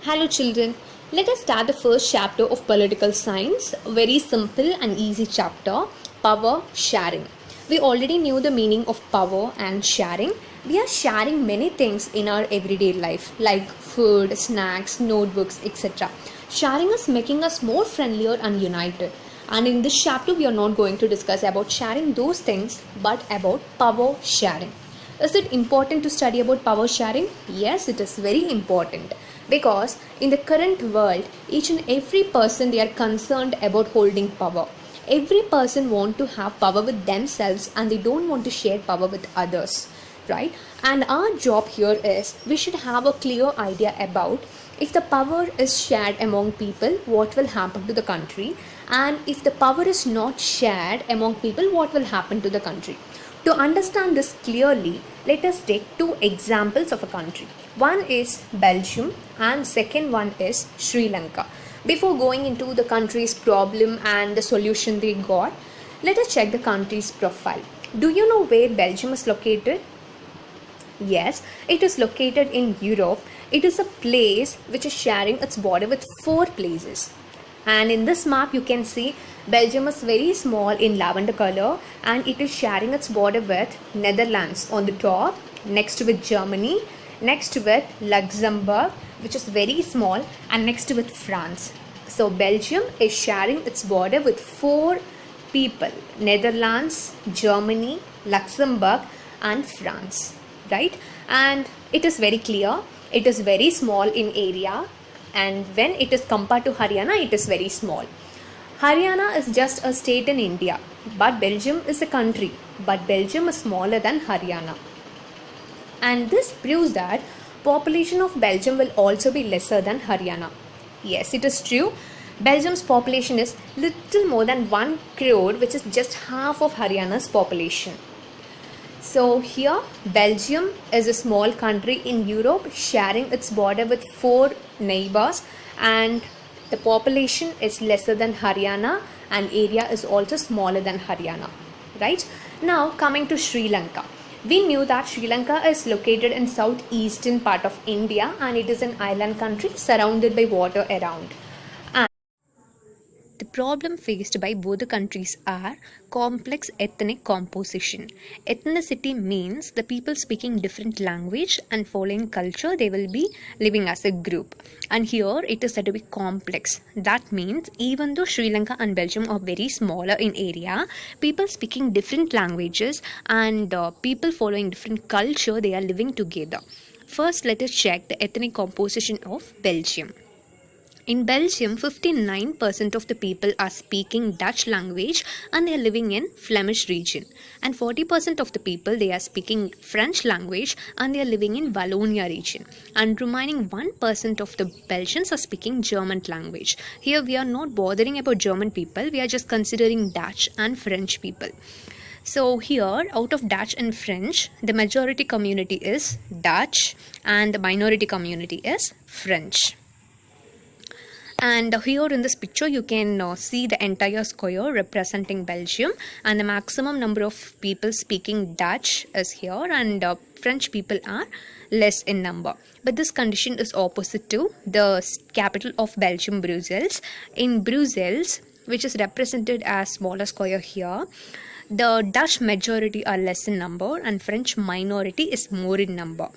Hello children, let us start the first chapter of political science, a very simple and easy chapter, power sharing. We already knew the meaning of power and sharing. We are sharing many things in our everyday life like food, snacks, notebooks, etc. Sharing is making us more friendlier and united. And in this chapter we are not going to discuss about sharing those things but about power sharing. Is it important to study about power sharing? Yes, it is very important because in the current world, each and every person they are concerned about holding power. Every person want to have power with themselves and they don't want to share power with others, right? And our job here is we should have a clear idea about if the power is shared among people, what will happen to the country, and if the power is not shared among people, what will happen to the country. To understand this clearly, let us take two examples of a country. One is Belgium and second one is Sri Lanka. Before going into the country's problem and the solution they got, let us check the country's profile. Do you know where Belgium is located? Yes, it is located in Europe. It is a place which is sharing its border with four places. And in this map you can see Belgium is very small in lavender color and it is sharing its border with Netherlands on the top, next with Germany, next with Luxembourg which is very small, and next with France. So Belgium is sharing its border with four people: Netherlands, Germany, Luxembourg and France, right? And it is very clear, it is very small in area, and when it is compared to Haryana, it is very small. Haryana is just a state in India, but Belgium is a country, but Belgium is smaller than Haryana. And this proves that population of Belgium will also be lesser than Haryana. Yes, it is true. Belgium's population is little more than 1 crore, which is just half of Haryana's population. So here Belgium is a small country in Europe sharing its border with four neighbors, and the population is lesser than Haryana and area is also smaller than Haryana, right? Now coming to Sri Lanka. We knew that Sri Lanka is located in southeastern part of India and it is an island country surrounded by water around. The problem faced by both the countries are complex ethnic composition. Ethnicity means the people speaking different language and following culture, they will be living as a group. And here it is said to be complex. That means even though Sri Lanka and Belgium are very smaller in area, people speaking different languages and people following different culture, they are living together. First, let us check the ethnic composition of Belgium. In Belgium, 59% of the people are speaking Dutch language and they are living in Flemish region. And 40% of the people, they are speaking French language and they are living in Wallonia region. And remaining 1% of the Belgians are speaking German language. Here we are not bothering about German people, we are just considering Dutch and French people. So here, out of Dutch and French, the majority community is Dutch and the minority community is French. And here in this picture you can see the entire square representing Belgium, and the maximum number of people speaking Dutch is here and French people are less in number. But this condition is opposite to the capital of Belgium, Brussels. In Brussels, which is represented as smaller square here, the Dutch majority are less in number and French minority is more in number.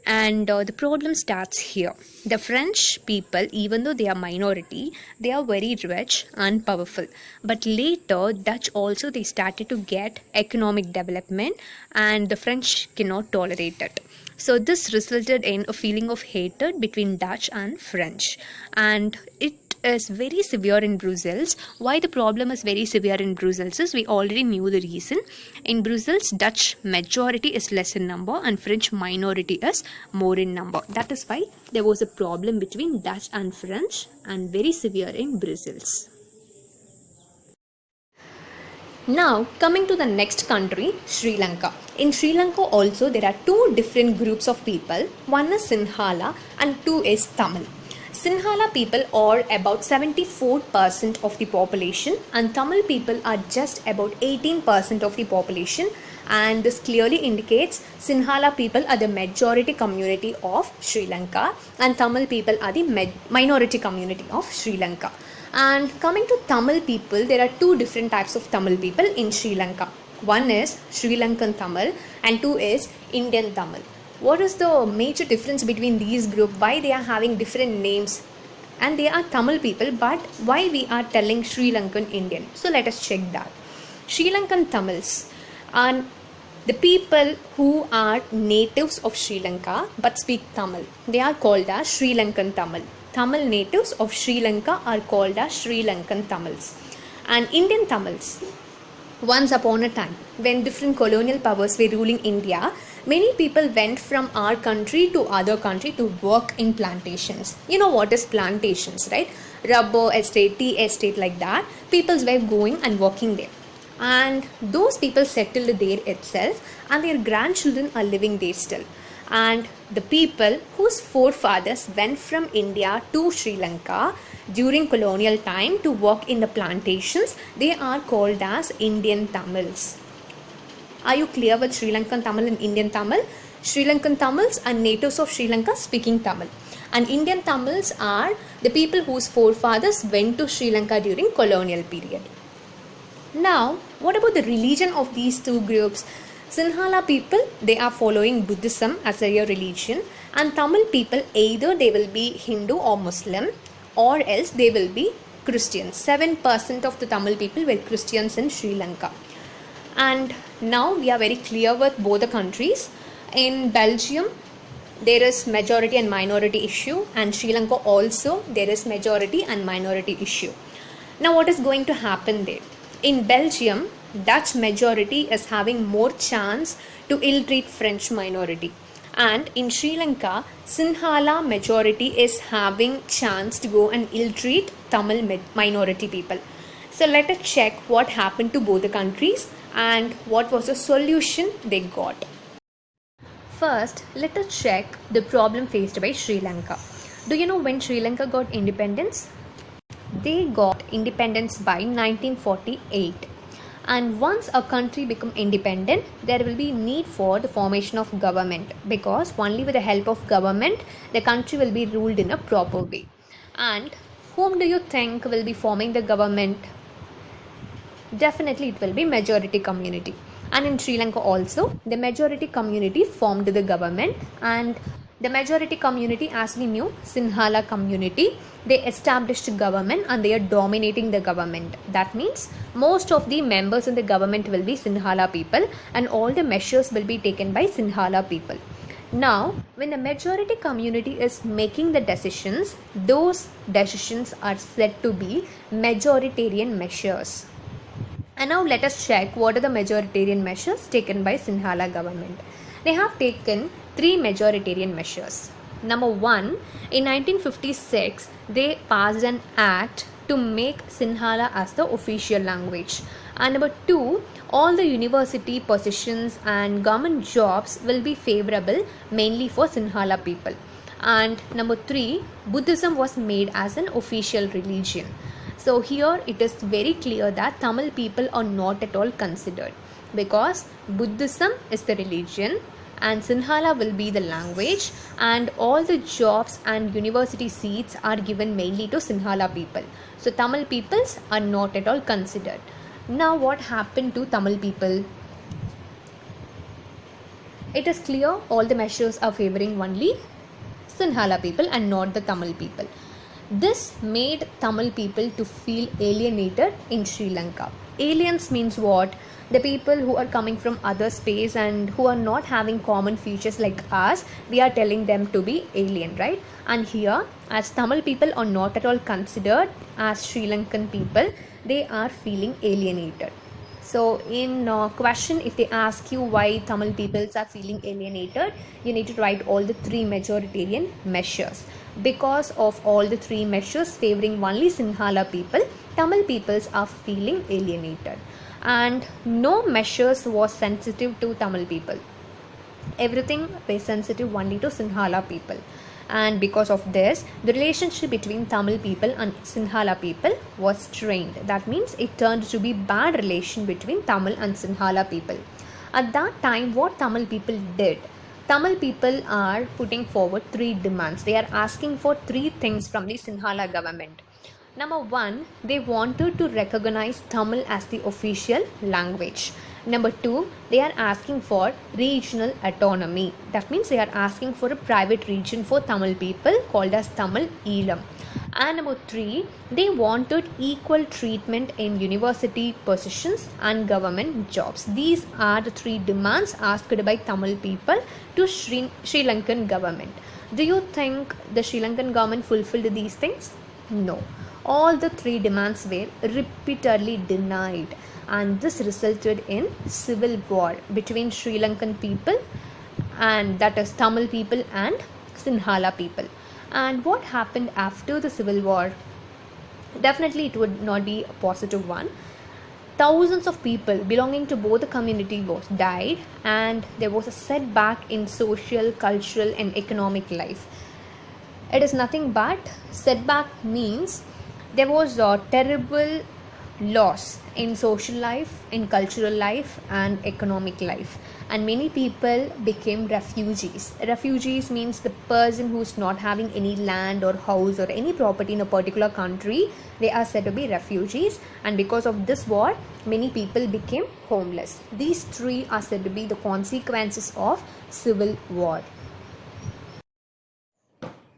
And the problem starts here. The French people, even though they are minority, they are very rich and powerful. But later, Dutch also, they started to get economic development and the French cannot tolerate it. So this resulted in a feeling of hatred between Dutch and French. And it is very severe in Brussels. Why the problem is very severe in Brussels is we already knew the reason. In Brussels, Dutch majority is less in number and French minority is more in number. That is why there was a problem between Dutch and French and very severe in Brussels. Now coming to the next country, Sri Lanka. In Sri Lanka also there are two different groups of people. One is Sinhala and two is Tamil. Sinhala people are about 74% of the population and Tamil people are just about 18% of the population, and this clearly indicates Sinhala people are the majority community of Sri Lanka and Tamil people are the minority community of Sri Lanka. And coming to Tamil people, there are two different types of Tamil people in Sri Lanka. One is Sri Lankan Tamil and two is Indian Tamil. What is the major difference between these groups? Why they are having different names? And they are Tamil people, but why we are telling Sri Lankan Indian? So let us check that. Sri Lankan Tamils are the people who are natives of Sri Lanka but speak Tamil. They are called as Sri Lankan Tamil. Tamil natives of Sri Lanka are called as Sri Lankan Tamils. And Indian Tamils, once upon a time, when different colonial powers were ruling India, many people went from our country to other country to work in plantations. You know what is plantations, right? Rubber estate, tea estate, like that. People were going and working there. And those people settled there itself and their grandchildren are living there still. And the people whose forefathers went from India to Sri Lanka during colonial time to work in the plantations, they are called as Indian Tamils. Are you clear with Sri Lankan Tamil and Indian Tamil? Sri Lankan Tamils are natives of Sri Lanka speaking Tamil. And Indian Tamils are the people whose forefathers went to Sri Lanka during colonial period. Now, what about the religion of these two groups? Sinhala people, they are following Buddhism as their religion, and Tamil people, either they will be Hindu or Muslim or else they will be Christians. 7% of the Tamil people were Christians in Sri Lanka. And now we are very clear with both the countries. In Belgium, there is majority and minority issue, and Sri Lanka also there is majority and minority issue. Now what is going to happen there? In Belgium, Dutch majority is having more chance to ill-treat French minority. And in Sri Lanka, Sinhala majority is having chance to go and ill-treat Tamil minority people. So let us check what happened to both the countries and what was the solution they got. First, let us check the problem faced by Sri Lanka. Do you know when Sri Lanka got independence? They got independence by 1948. And once a country become independent, there will be need for the formation of government, because only with the help of government the country will be ruled in a proper way. And whom do you think will be forming the government? Definitely it will be majority community. And in Sri Lanka also, the majority community formed the government, and the majority community, as we knew, Sinhala community, they established government and they are dominating the government. That means most of the members in the government will be Sinhala people and all the measures will be taken by Sinhala people. Now, when the majority community is making the decisions, those decisions are said to be majoritarian measures. And now let us check what are the majoritarian measures taken by Sinhala government. They have taken 3 majoritarian measures. Number 1, in 1956, they passed an act to make Sinhala as the official language. And number 2, all the university positions and government jobs will be favorable mainly for Sinhala people. And number 3, Buddhism was made as an official religion. So here it is very clear that Tamil people are not at all considered, because Buddhism is the religion and Sinhala will be the language, and all the jobs and university seats are given mainly to Sinhala people. So Tamil peoples are not at all considered. Now what happened to Tamil people? It is clear all the measures are favoring only Sinhala people and not the Tamil people. This made Tamil people to feel alienated in Sri Lanka. Aliens means what? The people who are coming from other space and who are not having common features like us, we are telling them to be alien, right? And here, as Tamil people are not at all considered as Sri Lankan people, they are feeling alienated. So in question, if they ask you why Tamil peoples are feeling alienated, you need to write all the 3 majoritarian measures. Because of all the 3 measures favoring only Sinhala people, Tamil peoples are feeling alienated. And no measures was sensitive to Tamil people. Everything was sensitive only to Sinhala people. and because of this the relationship between Tamil people and Sinhala people was strained. That means it turned to be bad relation between Tamil and Sinhala people. At that time, what Tamil people did, Tamil people are putting forward three demands. They are asking for three things from the Sinhala government. Number one, they wanted to recognize Tamil as the official language. Number two, they are asking for regional autonomy. That means they are asking for a private region for Tamil people called as Tamil Eelam. And number three, they wanted equal treatment in university positions and government jobs. These are the three demands asked by Tamil people to Sri Lankan government. Do you think the Sri Lankan government fulfilled these things? No. All the three demands were repeatedly denied, and this resulted in civil war between Sri Lankan people, and that is Tamil people and Sinhala people. And what happened after the civil war? Definitely it would not be a positive one. Thousands of people belonging to both the community was died, and there was a setback in social, cultural and economic life. It is nothing but setback means there was a terrible loss in social life, in cultural life and economic life, and many people became refugees. Refugees means the person who's not having any land or house or any property in a particular country. They are said to be refugees, and because of this war many people became homeless. These three are said to be the consequences of civil war.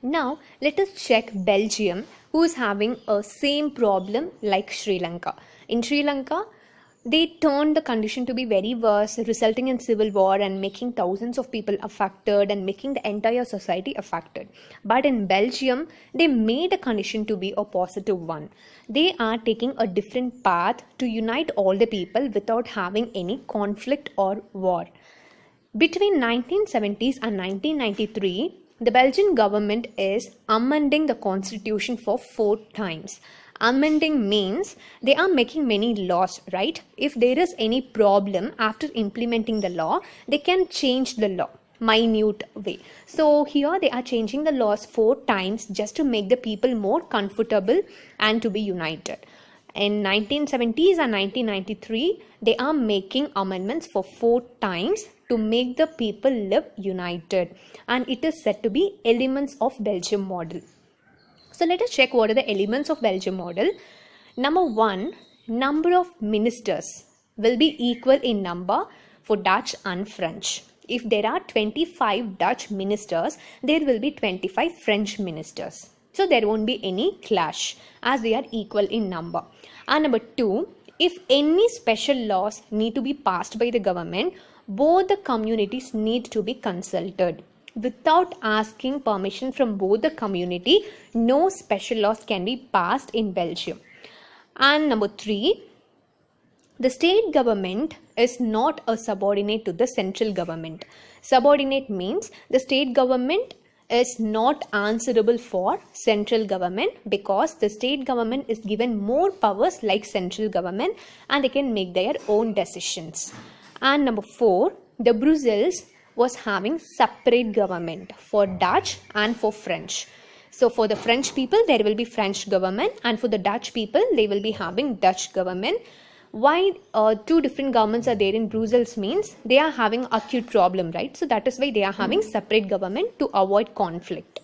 Now let us check Belgium, who is having a same problem like Sri Lanka. In Sri Lanka, they turned the condition to be very worse, resulting in civil war and making thousands of people affected and making the entire society affected. But in Belgium, they made a condition to be a positive one. They are taking a different path to unite all the people without having any conflict or war. Between 1970s and 1993, the Belgian government is amending the constitution for 4 times. Amending means they are making many laws, right? If there is any problem after implementing the law, they can change the law minute way. So here they are changing the laws 4 times just to make the people more comfortable and to be united. In 1970s and 1993, they are making amendments for 4 times to make the people live united, and it is said to be elements of Belgium model. So let us check what are the elements of Belgium model. Number 1, number of ministers will be equal in number for Dutch and French. If there are 25 Dutch ministers, there will be 25 French ministers. So there won't be any clash as they are equal in number. And number 2, if any special laws need to be passed by the government, both the communities need to be consulted. Without asking permission from both the community, no special laws can be passed in Belgium. And number 3, the state government is not a subordinate to the central government. Subordinate means the state government is not answerable for central government, because the state government is given more powers like central government and they can make their own decisions. And number 4, the Brussels was having separate government for Dutch and for French. So for the French people there will be French government, and for the Dutch people they will be having Dutch government. Why 2 different governments are there in Brussels means they are having acute problem, right? So that is why they are having separate government to avoid conflict.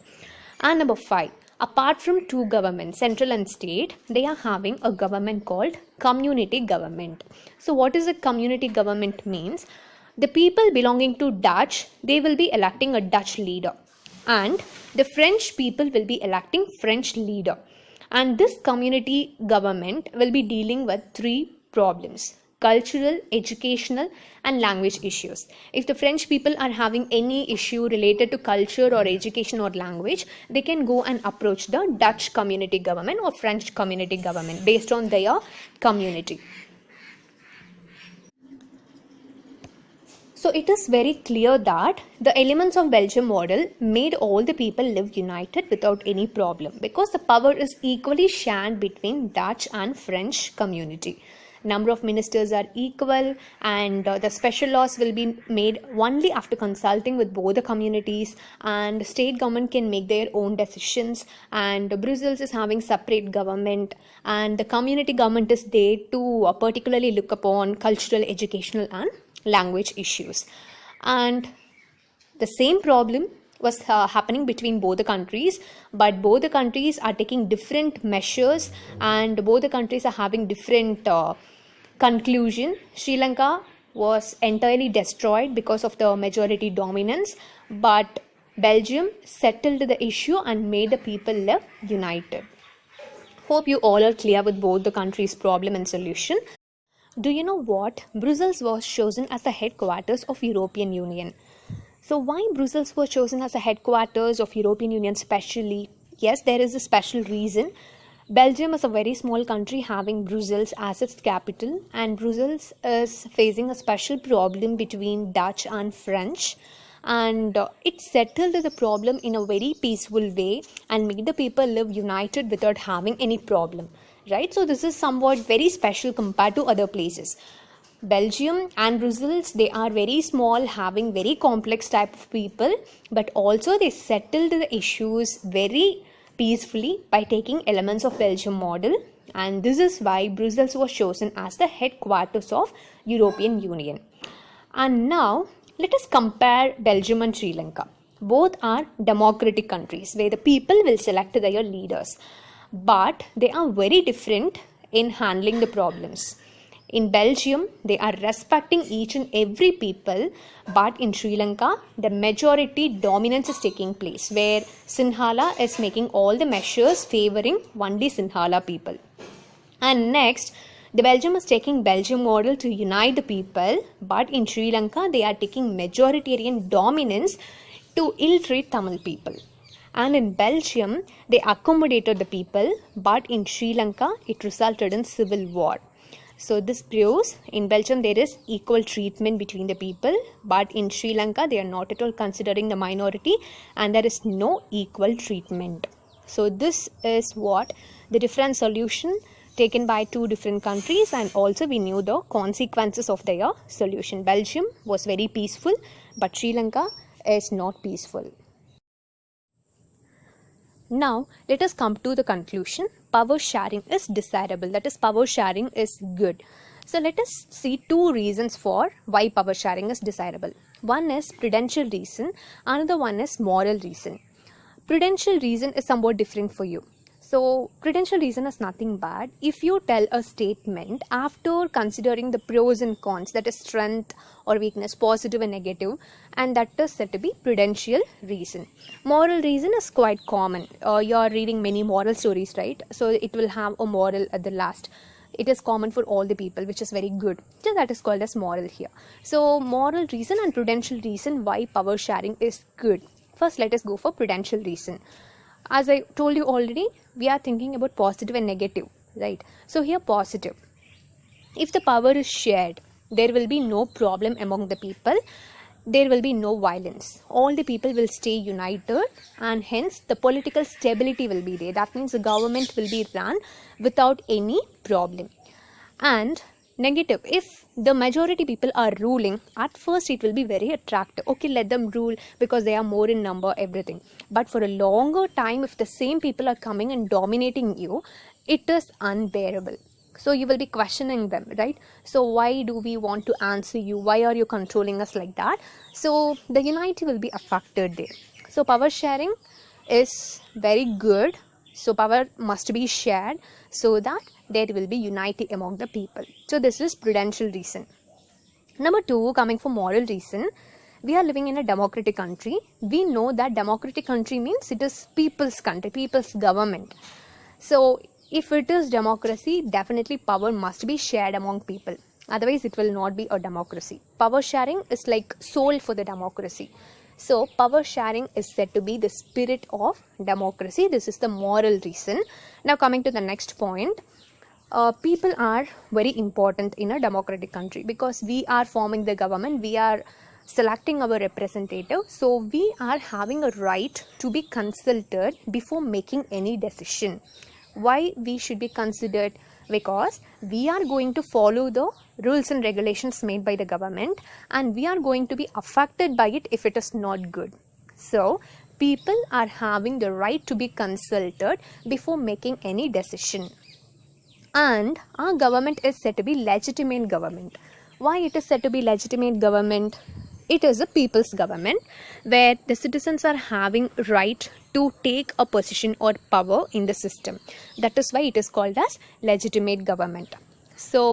And number 5, apart from 2 governments, central and state, they are having a government called community government. So what is a community government means? The people belonging to Dutch, they will be electing a Dutch leader, and the French people will be electing French leader. And this community government will be dealing with 3 problems: cultural, educational and language issues. If the French people are having any issue related to culture or education or language, they can go and approach the Dutch community government or French community government based on their community. So it is very clear that the elements of Belgium model made all the people live united without any problem, because the power is equally shared between Dutch and French community. number of ministers are equal, and the special laws will be made only after consulting with both the communities, and state government can make their own decisions, and Brussels is having separate government, and the community government is there to particularly look upon cultural, educational and language issues. And the same problem was happening between both the countries, but both the countries are taking different measures, and both the countries are having different conclusion. Sri Lanka was entirely destroyed because of the majority dominance, but Belgium settled the issue and made the people live united. Hope you all are clear with both the countries' problem and solution. Do you know what? Brussels was chosen as the headquarters of European Union. So why Brussels was chosen as a headquarters of European Union specially? Yes, there is a special reason. Belgium is a very small country having Brussels as its capital, and Brussels is facing a special problem between Dutch and French, and it settled the problem in a very peaceful way and made the people live united without having any problem, right? So this is somewhat very special compared to other places. Belgium and Brussels, they are very small, having very complex type of people, but also they settled the issues very peacefully by taking elements of Belgium model, and this is why Brussels was chosen as the headquarters of European Union. And now let us compare Belgium and Sri Lanka. Both are democratic countries where the people will select their leaders, but they are very different in handling the problems. In Belgium, they are respecting each and every people, but in Sri Lanka, the majority dominance is taking place, where Sinhala is making all the measures favoring only Sinhala people. And next, the Belgium is taking Belgium model to unite the people, but in Sri Lanka, they are taking majoritarian dominance to ill-treat Tamil people. And in Belgium, they accommodated the people, but in Sri Lanka, it resulted in civil war. So this proves in Belgium there is equal treatment between the people, but in Sri Lanka they are not at all considering the minority, and there is no equal treatment. So this is what the different solution taken by two different countries, and also we knew the consequences of their solution. Belgium was very peaceful, but Sri Lanka is not peaceful. Now let us come to the conclusion. Power sharing is desirable, that is, power sharing is good. So let us see two reasons for why power sharing is desirable. One is prudential reason, another one is moral reason. Prudential reason is somewhat different for you. So prudential reason is nothing but if you tell a statement after considering the pros and cons, that is strength or weakness, positive and negative, and that is said to be prudential reason. Moral reason is quite common. You are reading many moral stories, right? So it will have a moral at the last. It is common for all the people, which is very good. So that is called as moral here. So moral reason and prudential reason why power sharing is good. First, let us go for prudential reason. As I told you already, we are thinking about positive and negative, right? So here positive. If the power is shared, there will be no problem among the people. There will be no violence. All the people will stay united, and hence the political stability will be there. That means the government will be run without any problem. And negative, if the majority people are ruling, at first it will be very attractive. Okay, let them rule because they are more in number, everything. But for a longer time, if the same people are coming and dominating you, it is unbearable. So you will be questioning them, right? So why do we want to answer you? Why are you controlling us like that? So the unity will be affected there. So power sharing is very good. So power must be shared so that there will be unity among the people. So this is prudential reason. Number two, coming for moral reason, we are living in a democratic country. We know that democratic country means it is people's country, people's government. So if it is democracy, definitely power must be shared among people. Otherwise, it will not be a democracy. Power sharing is like soul for the democracy. So power sharing is said to be the spirit of democracy. This is the moral reason. Now coming to the next point. People are very important in a democratic country because we are forming the government, we are selecting our representative, so we are having a right to be consulted before making any decision. Why we should be considered? because we are going to follow the rules and regulations made by the government, and we are going to be affected by it if it is not good. So people are having the right to be consulted before making any decision. And our government is said to be legitimate government. Why it is said to be legitimate government? It is a people's government where the citizens are having right to take a position or power in the system. That is why it is called as legitimate government. So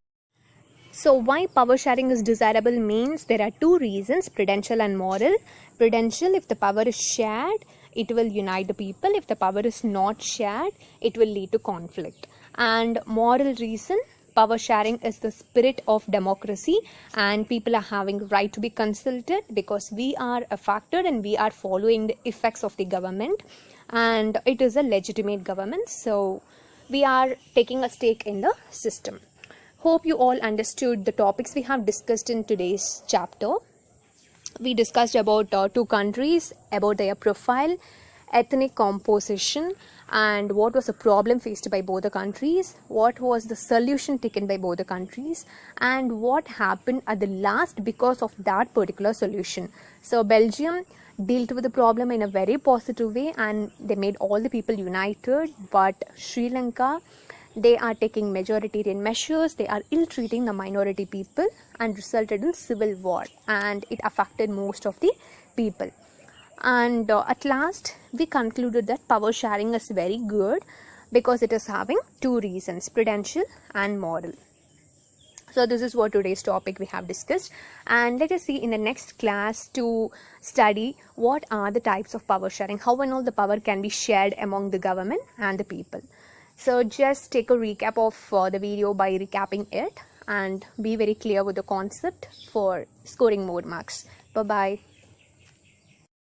why power sharing is desirable means there are two reasons: prudential and moral. Prudential, if the power is shared, it will unite the people. If the power is not shared, it will lead to conflict. And moral reason, power sharing is the spirit of democracy, and people are having right to be consulted because we are affected and we are following the effects of the government, and it is a legitimate government, so we are taking a stake in the system. Hope you all understood the topics we have discussed in today's chapter. We discussed about two countries, about their profile, ethnic composition, and what was the problem faced by both the countries, what was the solution taken by both the countries, and what happened at the last because of that particular solution. So Belgium dealt with the problem in a very positive way and they made all the people united, but Sri Lanka, they are taking majoritarian measures, they are ill-treating the minority people and resulted in civil war, and it affected most of the people. And at last we concluded that power sharing is very good because it is having two reasons: prudential and moral. So this is what today's topic we have discussed, and let us see in the next class to study what are the types of power sharing, how and all the power can be shared among the government and the people. So just take a recap of the video by recapping it and be very clear with the concept for scoring more marks. Bye bye.